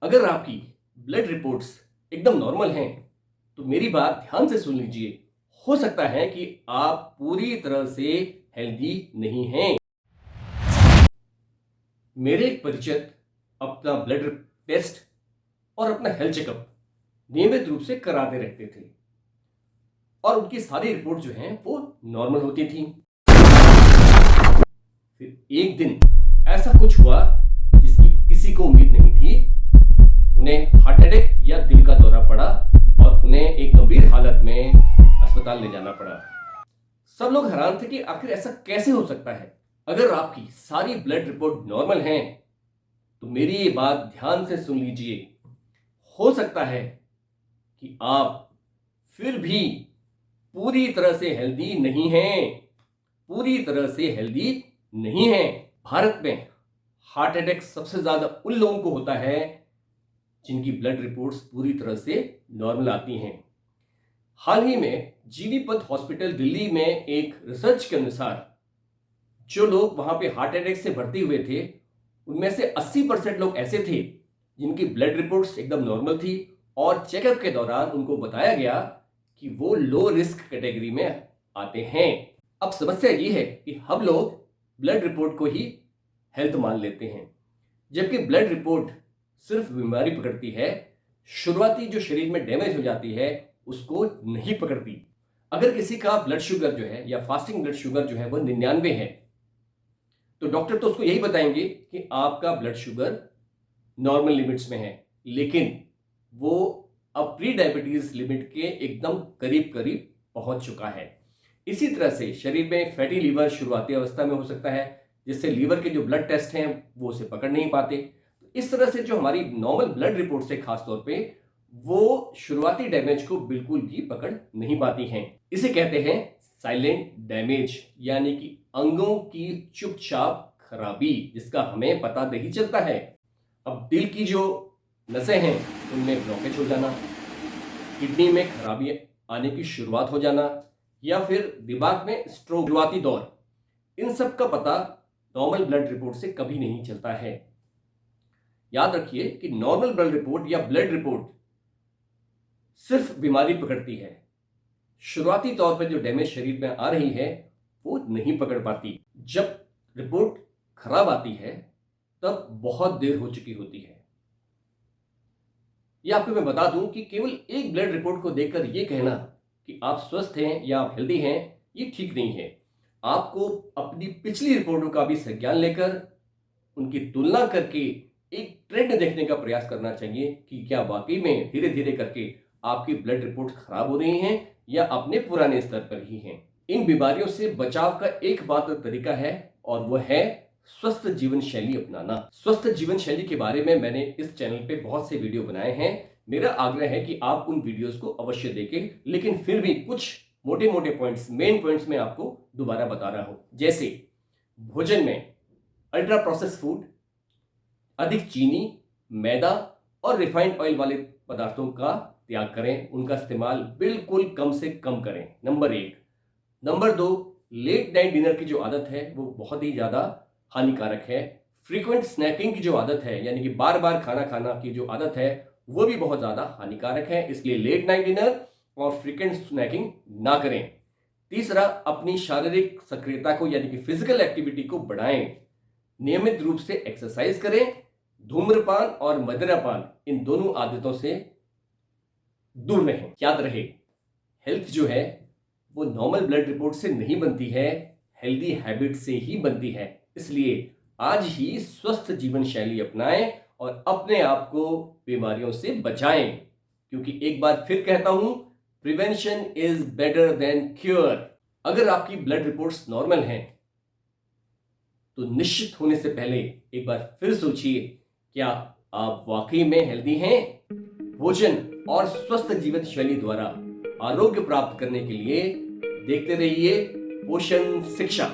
अगर आपकी blood reports एकदम नॉर्मल हैं तो मेरी बात ध्यान से सुन लीजिए। हो सकता है कि आप पूरी तरह से हेल्दी नहीं हैं। मेरे एक परिचित अपना ब्लड टेस्ट और अपना हेल्थ चेकअप नियमित रूप से कराते रहते थे और उनकी सारी रिपोर्ट जो हैं वो नॉर्मल होती थी। फिर एक दिन ऐसा कुछ हुआ जिसकी किसी को उम्मीद नहीं थी। उन्हें हार्ट अटैक या दिल का दौरा पड़ा और उन्हें एक गंभीर हालत में अस्पताल ले जाना पड़ा। सब लोग हैरान थे कि आखिर ऐसा कैसे हो सकता है। अगर आपकी सारी ब्लड रिपोर्ट नॉर्मल हैं तो मेरी ये बात ध्यान से सुन लीजिए। हो सकता है कि आप फिर भी पूरी तरह से हेल्दी नहीं हैं। पूरी तरह से हेल्दी नहीं हैं। भारत में हार्ट अटैक सबसे ज्यादा उन लोगों को होता है जिनकी ब्लड रिपोर्ट्स पूरी तरह से नॉर्मल आती हैं। हाल ही में जीवीपंत हॉस्पिटल दिल्ली में एक रिसर्च के अनुसार जो लोग वहां पे हार्ट अटैक से भर्ती हुए थे उनमें से 80% लोग ऐसे थे जिनकी ब्लड रिपोर्ट्स एकदम नॉर्मल थी और चेकअप के दौरान उनको बताया गया कि वो लो रिस्क कैटेगरी में आते हैं। अब समस्या ये है कि हम लोग ब्लड रिपोर्ट को ही हेल्थ मान लेते हैं, जबकि ब्लड रिपोर्ट सिर्फ बीमारी पकड़ती है, शुरुआती जो शरीर में डैमेज हो जाती है उसको नहीं पकड़ती। अगर किसी का ब्लड शुगर जो है या फास्टिंग ब्लड शुगर जो है वो 99 है तो डॉक्टर तो उसको यही बताएंगे कि आपका ब्लड शुगर नॉर्मल लिमिट्स में है, लेकिन वो अब प्री डायबिटीज लिमिट के एकदम करीब करीब पहुंच चुका है। इसी तरह से शरीर में फैटी लीवर शुरुआती अवस्था में हो सकता है, जिससे लीवर के जो ब्लड टेस्ट हैं वो उसे पकड़ नहीं पाते। इस तरह से जो हमारी नॉर्मल ब्लड रिपोर्ट से खासतौर पे वो शुरुआती डैमेज को बिल्कुल भी पकड़ नहीं पाती हैं। इसे कहते हैं साइलेंट डैमेज, यानी कि अंगों की चुपचाप खराबी, जिसका हमें पता नहीं चलता है। अब दिल की जो नसें हैं उनमें ब्लॉकेज हो जाना, किडनी में खराबी आने की शुरुआत हो जाना या फिर दिमाग में स्ट्रोक शुरुआती दौर, इन सब का पता नॉर्मल ब्लड रिपोर्ट से कभी नहीं चलता है। याद रखिए कि नॉर्मल ब्लड रिपोर्ट या ब्लड रिपोर्ट सिर्फ बीमारी पकड़ती है, शुरुआती तौर पर जो डैमेज शरीर में आ रही है वो नहीं पकड़ पाती। जब रिपोर्ट खराब आती है तब बहुत देर हो चुकी होती है। यह आपको मैं बता दूं कि केवल एक ब्लड रिपोर्ट को देखकर यह कहना कि आप स्वस्थ हैं या आप हेल्दी हैं ये ठीक नहीं है। आपको अपनी पिछली रिपोर्टों का भी संज्ञान लेकर उनकी तुलना करके एक ट्रेंड देखने का प्रयास करना चाहिए कि क्या वाकई में धीरे धीरे करके आपकी ब्लड रिपोर्ट खराब हो रही हैं या अपने पुराने स्तर पर ही हैं। इन बीमारियों से बचाव का एकमात्र तरीका है और वह है स्वस्थ जीवन शैली अपनाना। स्वस्थ जीवन शैली के बारे में मैंने इस चैनल पे बहुत से वीडियो बनाए हैं। मेरा आग्रह है कि आप उन वीडियोस को अवश्य देखें, लेकिन फिर भी कुछ मोटे मोटे पॉइंट्स, मेन पॉइंट्स में आपको दोबारा बता रहा हूं। जैसे भोजन में अल्ट्रा प्रोसेस फूड, अधिक चीनी, मैदा और रिफाइंड ऑयल वाले पदार्थों का त्याग करें, उनका इस्तेमाल बिल्कुल कम से कम करें, number 1। Number 2, late night dinner की जो आदत है वो बहुत ही ज्यादा हानिकारक है। फ्रीक्वेंट स्नैकिंग की जो आदत है, यानी कि बार बार खाना खाना की जो आदत है वो भी बहुत ज्यादा हानिकारक है, इसलिए लेट नाइट डिनर और फ्रीक्वेंट स्नैकिंग ना करें। तीसरा, अपनी शारीरिक सक्रियता को यानी कि फिजिकल एक्टिविटी को बढ़ाएं, नियमित रूप से एक्सरसाइज करें, धूम्रपान और मदिरापान इन दोनों आदतों से दूर रहें। याद रहे, हेल्थ जो है वो नॉर्मल ब्लड रिपोर्ट से नहीं बनती है, हेल्दी हैबिट से ही बनती है। इसलिए आज ही स्वस्थ जीवन शैली अपनाएं और अपने आप को बीमारियों से बचाएं, क्योंकि एक बार फिर कहता हूं, prevention is better than cure. अगर आपकी ब्लड रिपोर्ट्स नॉर्मल हैं तो निश्चित होने से पहले एक बार फिर सोचिए, क्या आप वाकई में हेल्दी हैं? भोजन और स्वस्थ जीवन शैली द्वारा आरोग्य प्राप्त करने के लिए देखते रहिए पोषण शिक्षा।